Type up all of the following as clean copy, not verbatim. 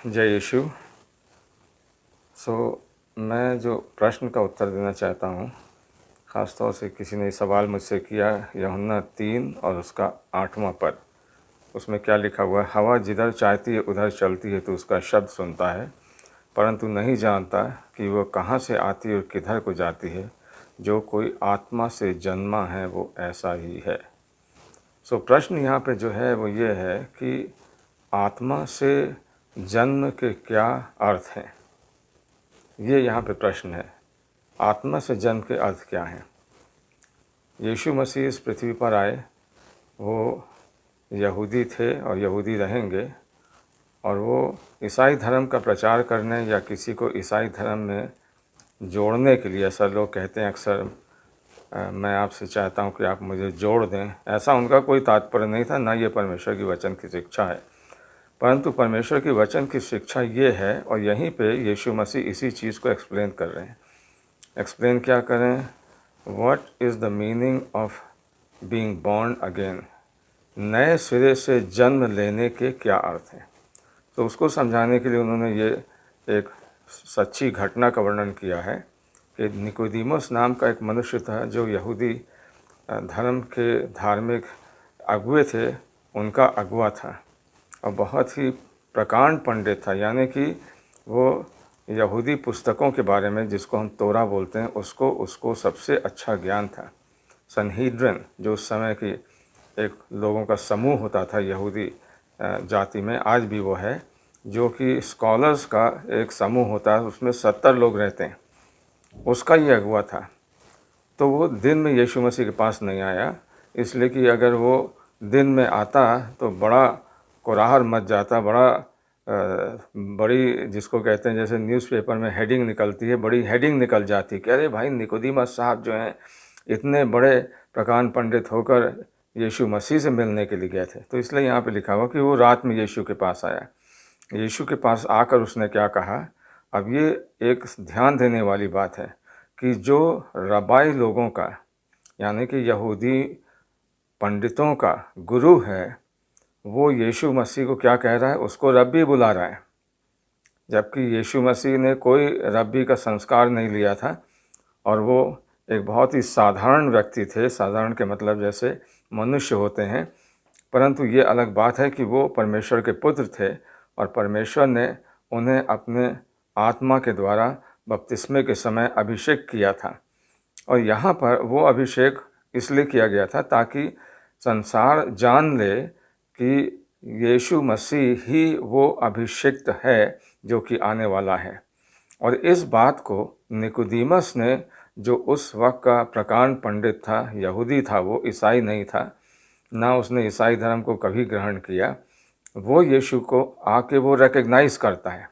जय यीशु। मैं जो प्रश्न का उत्तर देना चाहता हूँ, ख़ास तौर से किसी ने सवाल मुझसे किया, यूहन्ना 3 और उसका 8वां पद। उसमें क्या लिखा हुआ है? हवा जिधर चाहती है उधर चलती है तो उसका शब्द सुनता है, परंतु नहीं जानता कि वह कहाँ से आती है और किधर को जाती है। जो कोई आत्मा से जन्मा है वो ऐसा ही है। प्रश्न यहाँ पे जो है वो ये है कि आत्मा से जन्म के क्या अर्थ हैं। ये यहाँ पे प्रश्न है, आत्मा से जन्म के अर्थ क्या हैं। यीशु मसीह इस पृथ्वी पर आए, वो यहूदी थे और यहूदी रहेंगे, और वो ईसाई धर्म का प्रचार करने या किसी को ईसाई धर्म में जोड़ने के लिए, ऐसा लोग कहते हैं अक्सर, मैं आपसे चाहता हूँ कि आप मुझे जोड़ दें, ऐसा उनका कोई तात्पर्य नहीं था, ना ये परमेश्वर की वचन की शिक्षा है। परंतु परमेश्वर की वचन की शिक्षा ये है, और यहीं पे यीशु मसीह इसी चीज़ को एक्सप्लेन कर रहे हैं। एक्सप्लेन क्या करें? What is the meaning of being born again, नए सिरे से जन्म लेने के क्या अर्थ हैं। तो उसको समझाने के लिए उन्होंने ये एक सच्ची घटना का वर्णन किया है कि निकोदीमस नाम का एक मनुष्य था जो यहूदी धर्म के धार्मिक अगुए थे, उनका अगुआ था, और बहुत ही प्रकांड पंडित था। यानी कि वो यहूदी पुस्तकों के बारे में, जिसको हम तोरा बोलते हैं, उसको सबसे अच्छा ज्ञान था। सनहीड्रन, जो उस समय की एक लोगों का समूह होता था यहूदी जाति में, आज भी वो है, जो कि स्कॉलर्स का एक समूह होता है, उसमें 70 लोग रहते हैं, उसका ये अगुआ था। तो वो दिन में यीशु मसीह के पास नहीं आया, इसलिए कि अगर वो दिन में आता तो बड़ा कोलाहल मच जाता, बड़ी, जिसको कहते हैं जैसे न्यूज़पेपर में हेडिंग निकलती है, बड़ी हेडिंग निकल जाती कि अरे भाई, निकोदीमस साहब जो हैं इतने बड़े प्रकांड पंडित होकर यीशु मसीह से मिलने के लिए गए थे। तो इसलिए यहाँ पे लिखा हुआ कि वो रात में यीशु के पास आया। यीशु के पास आकर उसने क्या कहा? अब ये एक ध्यान देने वाली बात है कि जो रबाई लोगों का, यानी कि यहूदी पंडितों का गुरु है, वो यीशु मसीह को क्या कह रहा है? उसको रब्बी बुला रहा है, जबकि यीशु मसीह ने कोई रब्बी का संस्कार नहीं लिया था, और वो एक बहुत ही साधारण व्यक्ति थे। साधारण के मतलब जैसे मनुष्य होते हैं, परंतु ये अलग बात है कि वो परमेश्वर के पुत्र थे, और परमेश्वर ने उन्हें अपने आत्मा के द्वारा बपतिस्मे के समय अभिषेक किया था। और यहाँ पर वो अभिषेक इसलिए किया गया था ताकि संसार जान ले कि यीशु मसीह ही वो अभिषिक्त है जो कि आने वाला है। और इस बात को निकोदीमस ने, जो उस वक्त का प्रकांड पंडित था, यहूदी था, वो ईसाई नहीं था, ना उसने ईसाई धर्म को कभी ग्रहण किया, वो यीशु को आके वो रिकग्नाइज़ करता है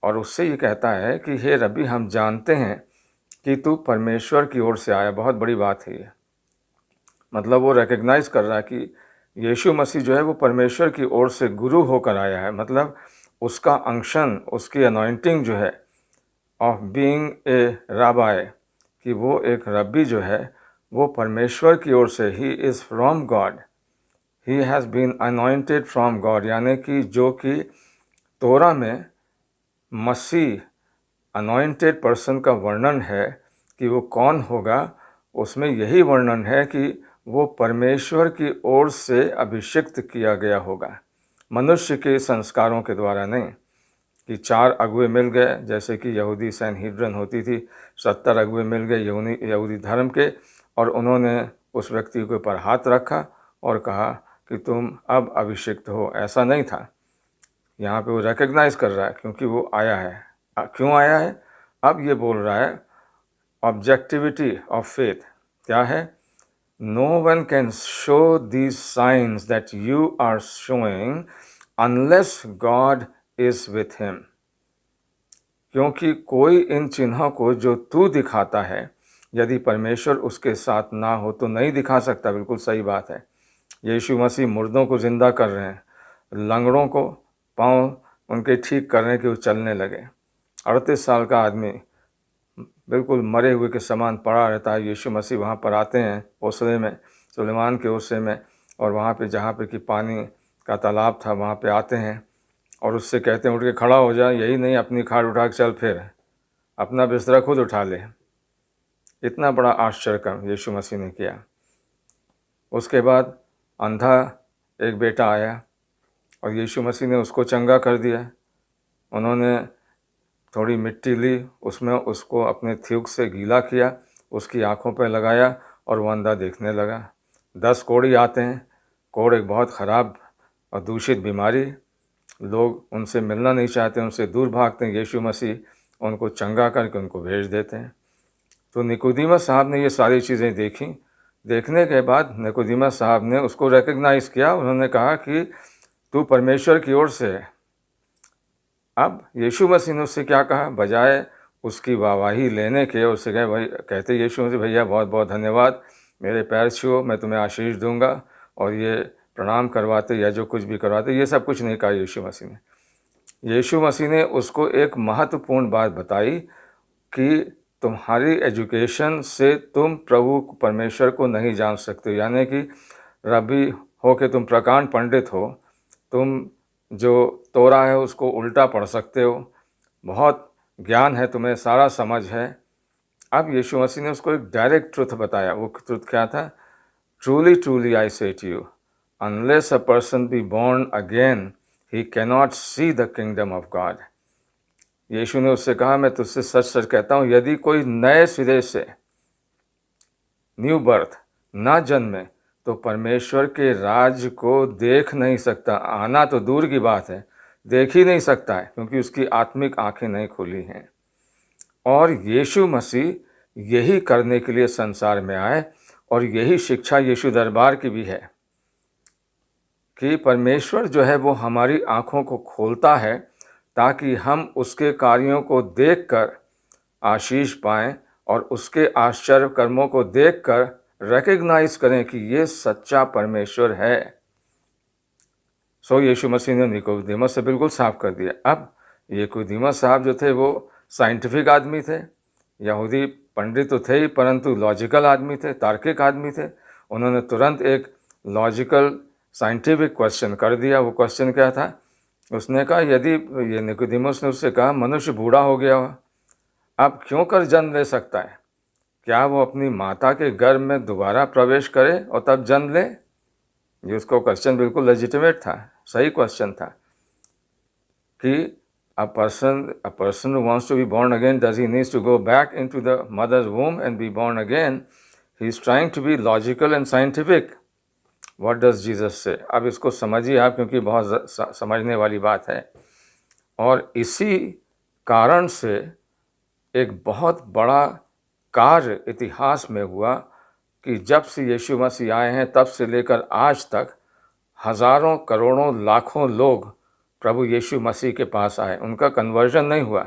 और उससे ये कहता है कि हे रब्बी, हम जानते हैं कि तू परमेश्वर की ओर से आया। बहुत बड़ी बात है ये। मतलब वो रिकग्नाइज़ कर रहा है कि यीशु मसीह जो है वो परमेश्वर की ओर से गुरु होकर आया है। मतलब उसका अंशन, उसकी अनॉइंटिंग जो है ऑफ बीइंग ए राबाई, कि वो एक रब्बी जो है वो परमेश्वर की ओर से, he is from God, he has been anointed from God. यानी कि जो कि तोरा में मसीह अनॉइंटेड पर्सन का वर्णन है कि वो कौन होगा, उसमें यही वर्णन है कि वो परमेश्वर की ओर से अभिषिक्त किया गया होगा, मनुष्य के संस्कारों के द्वारा नहीं। कि 4 अगुए मिल गए, जैसे कि यहूदी सैनहीड्रन होती थी, 70 अगुए मिल गए यहूदी धर्म के, और उन्होंने उस व्यक्ति के ऊपर हाथ रखा और कहा कि तुम अब अभिषिक्त हो। ऐसा नहीं था। यहाँ पे वो रिकग्नाइज़ कर रहा है क्योंकि वो आया है। क्यों आया है? अब ये बोल रहा है ऑब्जेक्टिविटी ऑफ फेथ क्या है? No one can show these science that you are showing unless God is with him. क्योंकि कोई इन चिन्हों को जो तू दिखाता है, यदि परमेश्वर उसके साथ ना हो तो नहीं दिखा सकता। बिल्कुल सही बात है। यीशु मसीह मुर्दों को ज़िंदा कर रहे हैं, लंगड़ों को पाँव उनके ठीक करने के वो चलने लगे। 38 साल का आदमी बिल्कुल मरे हुए के समान पड़ा रहता है। यीशु मसीह वहाँ पर आते हैं ओसरे में, सुलेमान के ओसरे में, और वहाँ पे जहाँ पे कि पानी का तालाब था, वहाँ पे आते हैं और उससे कहते हैं उठ के खड़ा हो जा, यही नहीं अपनी खाट उठा के चल, फिर अपना बिस्तरा खुद उठा ले। इतना बड़ा आश्चर्य काम यीशु मसीह ने किया। उसके बाद अंधा एक बेटा आया और यीशु मसीह ने उसको चंगा कर दिया। उन्होंने थोड़ी मिट्टी ली, उसमें उसको अपने थूक से गीला किया, उसकी आंखों पर लगाया और वो अंधा देखने लगा। 10 कोढ़ी आते हैं। कोढ़ एक बहुत ख़राब और दूषित बीमारी, लोग उनसे मिलना नहीं चाहते, उनसे दूर भागते हैं। यीशु मसीह उनको चंगा करके उनको भेज देते हैं। तो निकोदेमस साहब ने ये सारी चीज़ें देखी। देखने के बाद निकोदेमस साहब ने उसको रिकग्नाइज़ किया। उन्होंने कहा कि तू परमेश्वर की ओर से है। अब यीशु मसीह ने उससे क्या कहा, बजाय उसकी वाहवाही लेने के उससे कहे भाई, कहते यीशु मसीह भैया बहुत बहुत धन्यवाद, मेरे पैर छुओ, मैं तुम्हें आशीष दूंगा, और ये प्रणाम करवाते या जो कुछ भी करवाते, ये सब कुछ नहीं कहा यीशु मसीह ने। यीशु मसीह ने उसको एक महत्वपूर्ण बात बताई कि तुम्हारी एजुकेशन से तुम प्रभु परमेश्वर को नहीं जान सकते। यानी कि रबी हो के तुम प्रकांड पंडित हो, तुम जो तोरा है उसको उल्टा पढ़ सकते हो, बहुत ज्ञान है तुम्हें, सारा समझ है। अब यीशु मसीह ने उसको एक डायरेक्ट ट्रुथ बताया। वो ट्रुथ क्या था? Truly truly I say to you, unless a person be born again he cannot see the kingdom of God. Yeshu ने उससे कहा, मैं तुझसे सच सच कहता हूँ, यदि कोई नए सिरे से न्यू बर्थ ना जन्मे तो परमेश्वर के राज को देख नहीं सकता। आना तो दूर की बात है, देख ही नहीं सकता है, क्योंकि उसकी आत्मिक आंखें नहीं खुली हैं। और यीशु मसीह यही करने के लिए संसार में आए, और यही शिक्षा यीशु दरबार की भी है कि परमेश्वर जो है वो हमारी आंखों को खोलता है ताकि हम उसके कार्यों को देखकर आशीष पाएं और उसके आश्चर्य कर्मों को देखकर रिकग्नाइज करें कि ये सच्चा परमेश्वर है। सो यीशु मसीह ने निकोदेमस से बिल्कुल साफ कर दिया। अब निकोदेमस साहब जो थे वो साइंटिफिक आदमी थे, यहूदी पंडित तो थे ही, परंतु लॉजिकल आदमी थे, तार्किक आदमी थे। उन्होंने तुरंत एक लॉजिकल साइंटिफिक क्वेश्चन कर दिया। वो क्वेश्चन क्या था? उसने कहा, यदि ये निकोदेमस ने उससे कहा, मनुष्य बूढ़ा हो गया हो, अब क्यों कर जन्म ले सकता है? क्या वो अपनी माता के गर्भ में दोबारा प्रवेश करे और तब जन्म ले? ये उसको क्वेश्चन बिल्कुल लेजिटिमेट था, सही क्वेश्चन था कि a person who wants to be born again, does he needs to go back into the mother's womb and be born again? He is trying to be logical and scientific. What does Jesus say? अब इसको समझिए आप, क्योंकि बहुत समझने वाली बात है। और इसी कारण से एक बहुत बड़ा कार्य इतिहास में हुआ कि जब से यीशु मसीह आए हैं तब से लेकर आज तक हज़ारों करोड़ों लाखों लोग प्रभु यीशु मसीह के पास आए। उनका कन्वर्जन नहीं हुआ,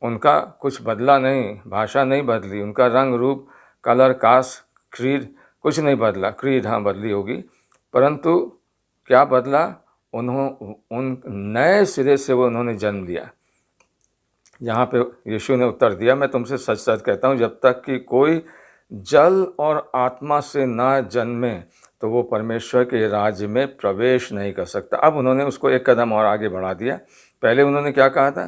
उनका कुछ बदला नहीं, भाषा नहीं बदली, उनका रंग रूप, कलर, कास्ट, क्रीड कुछ नहीं बदला। क्रीड हाँ बदली होगी, परंतु क्या बदला? उन नए सिरे से वो उन्होंने जन्म लिया। यहाँ पे यीशु ने उत्तर दिया, मैं तुमसे सच सच कहता हूँ, जब तक कि कोई जल और आत्मा से ना जन्मे तो वो परमेश्वर के राज्य में प्रवेश नहीं कर सकता। अब उन्होंने उसको एक कदम और आगे बढ़ा दिया। पहले उन्होंने क्या कहा था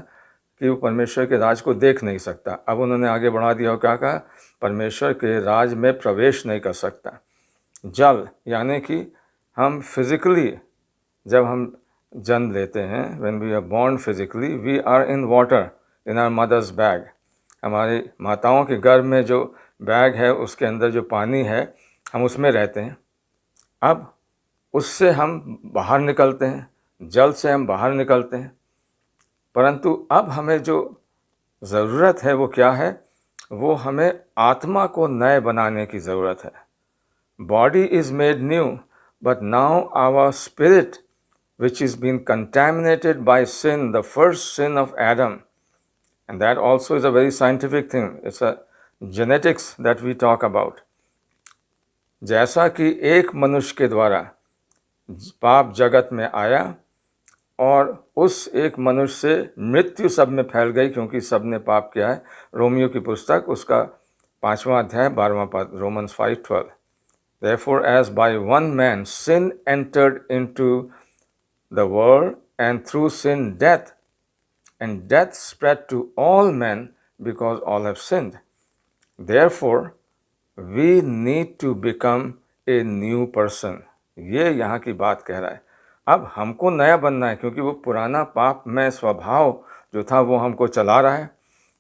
कि वो परमेश्वर के राज को देख नहीं सकता। अब उन्होंने आगे बढ़ा दिया और क्या कहा? परमेश्वर के राज में प्रवेश नहीं कर सकता। जल यानी कि हम फिज़िकली जब हम जन्म लेते हैं, when we are born physically, we are in water in our mother's bag. हमारी माताओं के गर्भ में जो बैग है उसके अंदर जो पानी है हम उसमें रहते हैं। अब उससे हम बाहर निकलते हैं, जल से हम बाहर निकलते हैं, परंतु अब हमें जो ज़रूरत है वो क्या है? वो हमें आत्मा को नए बनाने की ज़रूरत है। Body is made new, but now our spirit which is been contaminated by sin, the first sin of Adam. And that also is a very scientific thing. It's a genetics that we talk about. जैसा कि एक मनुष्य के द्वारा पाप जगत में आया और उस एक मनुष्य से मृत्यु सब में फैल गई, क्योंकि सब ने पाप किया है। रोमियो की पुस्तक उसका 5वां अध्याय 12वां पद, Romans 5:12. Therefore, as by one man sin entered into the world, and through sin death, and death spread to all men because all have sinned. Therefore, we need to become a new person. ये यहाँ की बात कह रहा है। अब हमको नया बनना है, क्योंकि वो पुराना पाप में स्वभाव जो था वो हमको चला रहा है।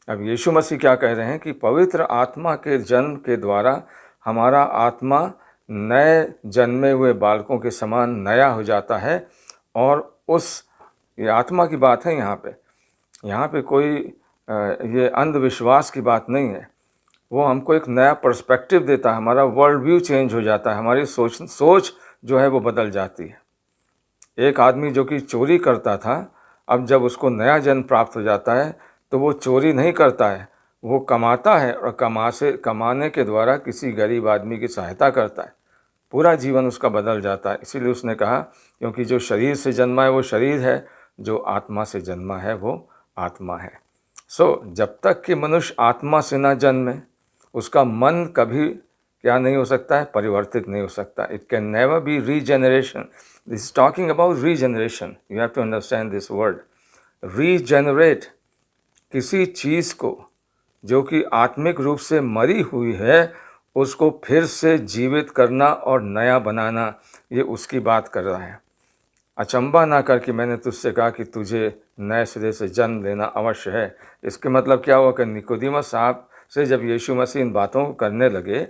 अब यीशु मसीह क्या कह रहे हैं कि पवित्र आत्मा के जन्म के द्वारा हमारा आत्मा नए जन्मे हुए बालकों के समान नया हो जाता है। और ये आत्मा की बात है यहाँ पे कोई ये अंधविश्वास की बात नहीं है। वो हमको एक नया पर्सपेक्टिव देता है, हमारा वर्ल्ड व्यू चेंज हो जाता है, हमारी सोच जो है वो बदल जाती है। एक आदमी जो कि चोरी करता था, अब जब उसको नया जन्म प्राप्त हो जाता है तो वो चोरी नहीं करता है, वो कमाता है और कमाने के द्वारा किसी गरीब आदमी की सहायता करता है। पूरा जीवन उसका बदल जाता है। इसीलिए उसने कहा, क्योंकि जो शरीर से जन्मा है वो शरीर है, जो आत्मा से जन्मा है वो आत्मा है। जब तक कि मनुष्य आत्मा से ना जन्मे, उसका मन कभी क्या नहीं हो सकता है, परिवर्तित नहीं हो सकता। It can never be regeneration. This is talking about regeneration. You have to understand this word. Regenerate, किसी चीज़ को जो कि आत्मिक रूप से मरी हुई है उसको फिर से जीवित करना और नया बनाना, ये उसकी बात कर रहा है। अचंबा ना कर कि मैंने तुझसे कहा कि तुझे नए सिरे से जन्म लेना अवश्य है। इसके मतलब क्या हुआ कि निकोदेमस साहब से जब यीशु मसीह इन बातों को करने लगे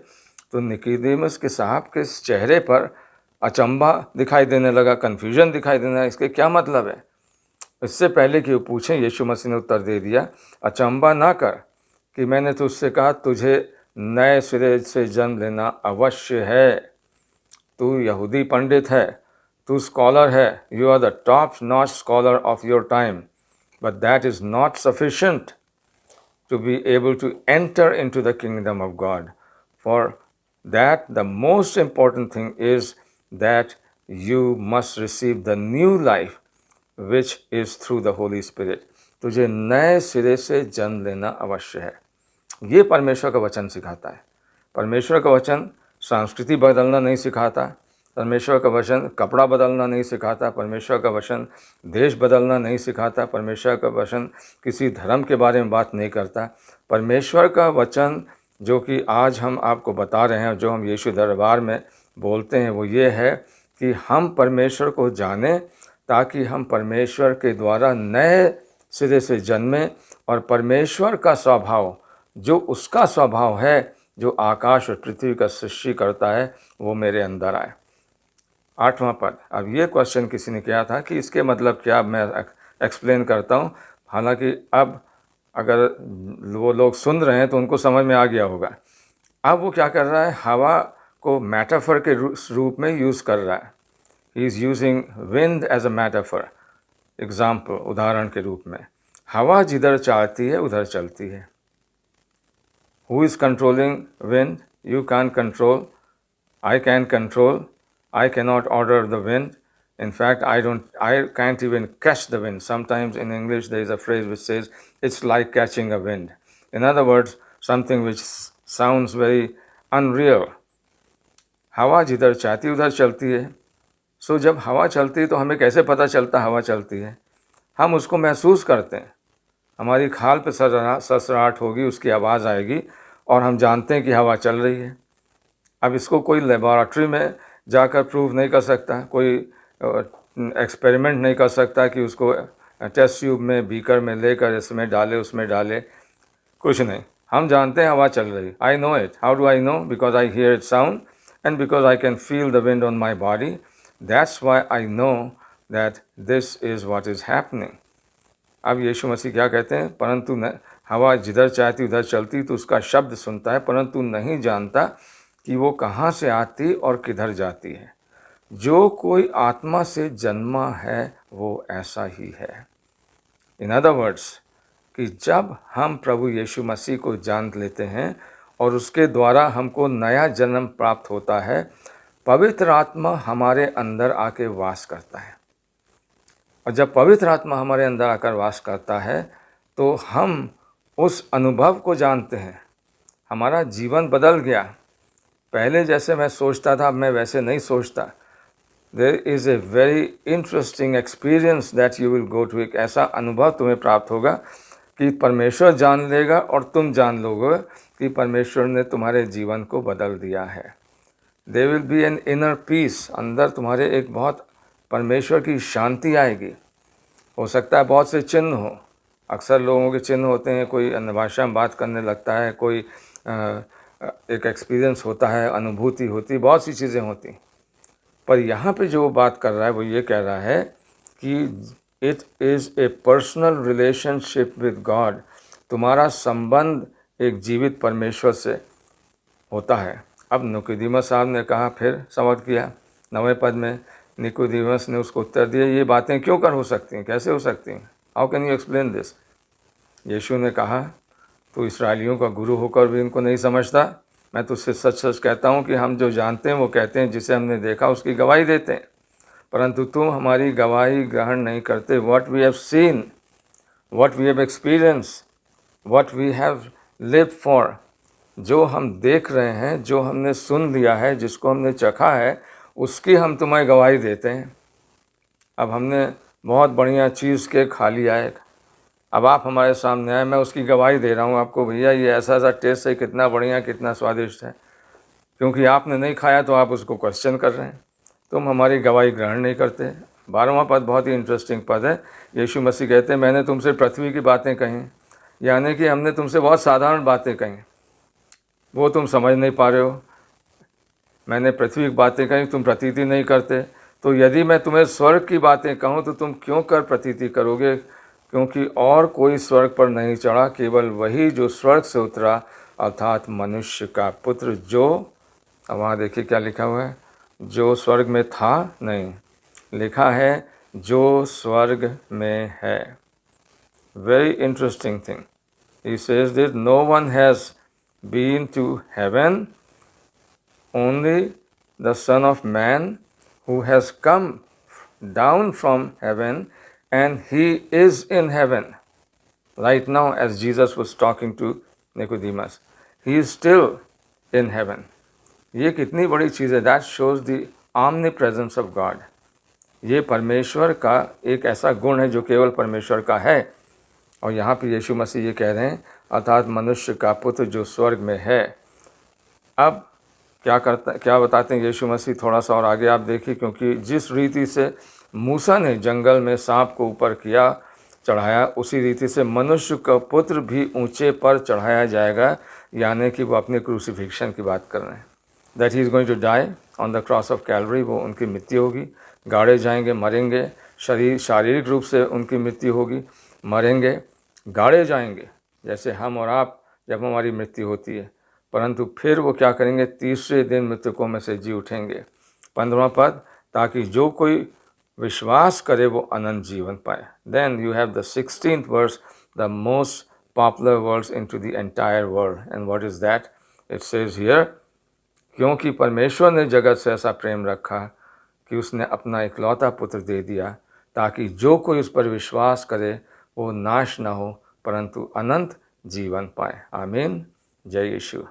तो निकोदेमस के साहब के चेहरे पर अचंबा दिखाई देने लगा, कन्फ्यूजन दिखाई देने लगा। इसके क्या मतलब है? इससे पहले कि वो पूछें, यीशु मसीह ने उत्तर दे दिया, अचंबा ना कर कि मैंने तुझसे कहा तुझे नए सिरे से जन्म लेना अवश्य है। तू यहूदी पंडित है, तू स्कॉलर है, you are the top notch scholar of your time, but that is not sufficient to be able to enter into the kingdom of God. For that, the most important thing is that you must receive the new life which is through the Holy Spirit. तुझे नए सिरे से जन्म लेना अवश्य है। ये परमेश्वर का वचन सिखाता है। परमेश्वर का वचन संस्कृति बदलना नहीं सिखाता, परमेश्वर का वचन कपड़ा बदलना नहीं सिखाता, परमेश्वर का वचन देश बदलना नहीं सिखाता, परमेश्वर का वचन किसी धर्म के बारे में बात नहीं करता। परमेश्वर का वचन जो कि आज हम आपको बता रहे हैं, जो हम यीशु दरबार में बोलते हैं, वो ये है कि हम परमेश्वर को जानें ताकि हम परमेश्वर के द्वारा नए सिरे से जन्में और परमेश्वर का स्वभाव, जो उसका स्वभाव है जो आकाश और पृथ्वी का सृष्टि करता है, वो मेरे अंदर आए। 8वां पद। अब ये क्वेश्चन किसी ने किया था कि इसके मतलब क्या, मैं एक्सप्लेन करता हूँ। हालांकि अब अगर वो लोग सुन रहे हैं तो उनको समझ में आ गया होगा। अब वो क्या कर रहा है, हवा को मेटाफर के रूप में यूज़ कर रहा है। He is using wind as a metaphor, example, उदाहरण के रूप में। हवा जिधर चाहती है उधर चलती है। Who is controlling wind? You can control, I can control, I cannot order the wind. In fact, I can't even catch the wind. Sometimes in English there is a phrase which says, it's like catching a wind. In other words, something which sounds very unreal. हवा जिधर चाहती उधर चलती है। सो जब हवा चलती है तो हमें कैसे पता चलता हवा चलती है? हम उसको महसूस करते हैं। हमारी खाल पे ससराहट होगी, उसकी आवाज़ आएगी और हम जानते हैं कि हवा चल रही है। अब इसको कोई लेबॉरेटरी में जाकर प्रूव नहीं कर सकता, कोई एक्सपेरिमेंट नहीं कर सकता कि उसको टेस्ट ट्यूब में, बीकर में लेकर इसमें डाले, उसमें डाले, कुछ नहीं। हम जानते हैं हवा चल रही। I know it. How do I know? Because I hear it sound and because I can feel the wind on my body. That's why I know that this is what is happening. अब यीशु मसीह क्या कहते हैं? परंतु हवा जिधर चाहती उधर चलती, तो उसका शब्द सुनता है परंतु नहीं जानता कि वो कहाँ से आती और किधर जाती है। जो कोई आत्मा से जन्मा है वो ऐसा ही है। इन अदर वर्ड्स, कि जब हम प्रभु यीशु मसीह को जान लेते हैं और उसके द्वारा हमको नया जन्म प्राप्त होता है, पवित्र आत्मा हमारे अंदर आके वास करता है। और जब पवित्र आत्मा हमारे अंदर आकर वास करता है तो हम उस अनुभव को जानते हैं। हमारा जीवन बदल गया। पहले जैसे मैं सोचता था, अब मैं वैसे नहीं सोचता। There is a very interesting experience that you will go to. एक ऐसा अनुभव तुम्हें प्राप्त होगा कि परमेश्वर जान लेगा और तुम जान लोगे कि परमेश्वर ने तुम्हारे जीवन को बदल दिया है। There will be an inner peace, अंदर तुम्हारे एक बहुत परमेश्वर की शांति आएगी। हो सकता है बहुत से चिन्ह हो, अक्सर लोगों के चिन्ह होते हैं, कोई अन्य भाषा में बात करने लगता है, कोई एक एक्सपीरियंस होता है, अनुभूति होती, बहुत सी चीज़ें होती। पर यहाँ पे जो बात कर रहा है वो ये कह रहा है कि it is a personal relationship with God. तुम्हारा संबंध एक जीवित परमेश्वर से होता है। अब निकोदेमस साहब ने कहा, फिर सवाल किया 9वें पद में, निकोदेमस ने उसको उत्तर दिया, ये बातें क्यों कर हो सकती हैं, कैसे हो सकती हैं, how can you explain this. Yeshu ने कहा, तो इसराइलियों का गुरु होकर भी इनको नहीं समझता। मैं तुझसे सच सच कहता हूँ कि हम जो जानते हैं वो कहते हैं, जिसे हमने देखा उसकी गवाही देते हैं, परंतु तुम हमारी गवाही ग्रहण नहीं करते। What we have seen, what we have experience, what we have lived for, जो हम देख रहे हैं, जो हमने सुन लिया है, जिसको हमने चखा है, उसकी हम तुम्हें गवाही देते हैं। अब हमने बहुत बढ़िया चीज़ के खा लिया है, अब आप हमारे सामने आए, मैं उसकी गवाही दे रहा हूँ आपको, भैया ये ऐसा ऐसा टेस्ट है, कितना बढ़िया, कितना स्वादिष्ट है। क्योंकि आपने नहीं खाया तो आप उसको क्वेश्चन कर रहे हैं, तुम हमारी गवाही ग्रहण नहीं करते। 12वां पद बहुत ही इंटरेस्टिंग पद है। यीशु मसीह कहते हैं, मैंने तुमसे पृथ्वी की बातें कहीं, यानी कि हमने तुमसे बहुत साधारण बातें कहीं, वो तुम समझ नहीं पा रहे हो। मैंने पृथ्वी की बातें कहीं, तुम प्रतीति नहीं करते। तो यदि मैं तुम्हें स्वर्ग की बातें कहूँ तो तुम क्यों कर प्रतीति करोगे, क्योंकि और कोई स्वर्ग पर नहीं चढ़ा, केवल वही जो स्वर्ग से उतरा, अर्थात मनुष्य का पुत्र। जो, अब वहाँ देखिए क्या लिखा हुआ है, जो स्वर्ग में था, नहीं, लिखा है जो स्वर्ग में है। Very interesting thing, he says that no one has been to heaven, only the Son of Man who has come down from heaven, and he is in heaven right now. As Jesus was talking to Nicodemus, he is still in heaven. ये कितनी बड़ी चीज़ है। That shows the omnipresence of God. ये परमेश्वर का एक ऐसा गुण है जो केवल परमेश्वर का है। और यहाँ पे यीशु मसीह ये कह रहे हैं, अर्थात मनुष्य का पुत्र जो स्वर्ग में है। अब क्या बताते हैं यीशु मसीह, थोड़ा सा और आगे आप देखिए, क्योंकि जिस रीति से मूसा ने जंगल में सांप को ऊपर किया, चढ़ाया, उसी रीति से मनुष्य का पुत्र भी ऊंचे पर चढ़ाया जाएगा, यानी कि वो अपने क्रूसिफिक्शन की बात कर रहे हैं। That he is going to die on the cross of Calvary. वो उनकी मृत्यु होगी, गाड़े जाएंगे, मरेंगे, शारीरिक रूप से उनकी मृत्यु होगी, मरेंगे, गाड़े जाएंगे, जैसे हम और आप जब हमारी मृत्यु होती है, परंतु फिर वो क्या करेंगे, तीसरे दिन मृतकों में से जी उठेंगे। 15वां पद, ताकि जो कोई विश्वास करे वो अनंत जीवन पाए। Then you have the 16th verse, the most popular verse in to the entire world, and what is that, it says here, क्योंकि परमेश्वर ने जगत से ऐसा प्रेम रखा कि उसने अपना इकलौता पुत्र दे दिया, ताकि जो कोई उस पर विश्वास करे वो नाश न हो परंतु अनंत जीवन पाए। आमीन। जय यीशु।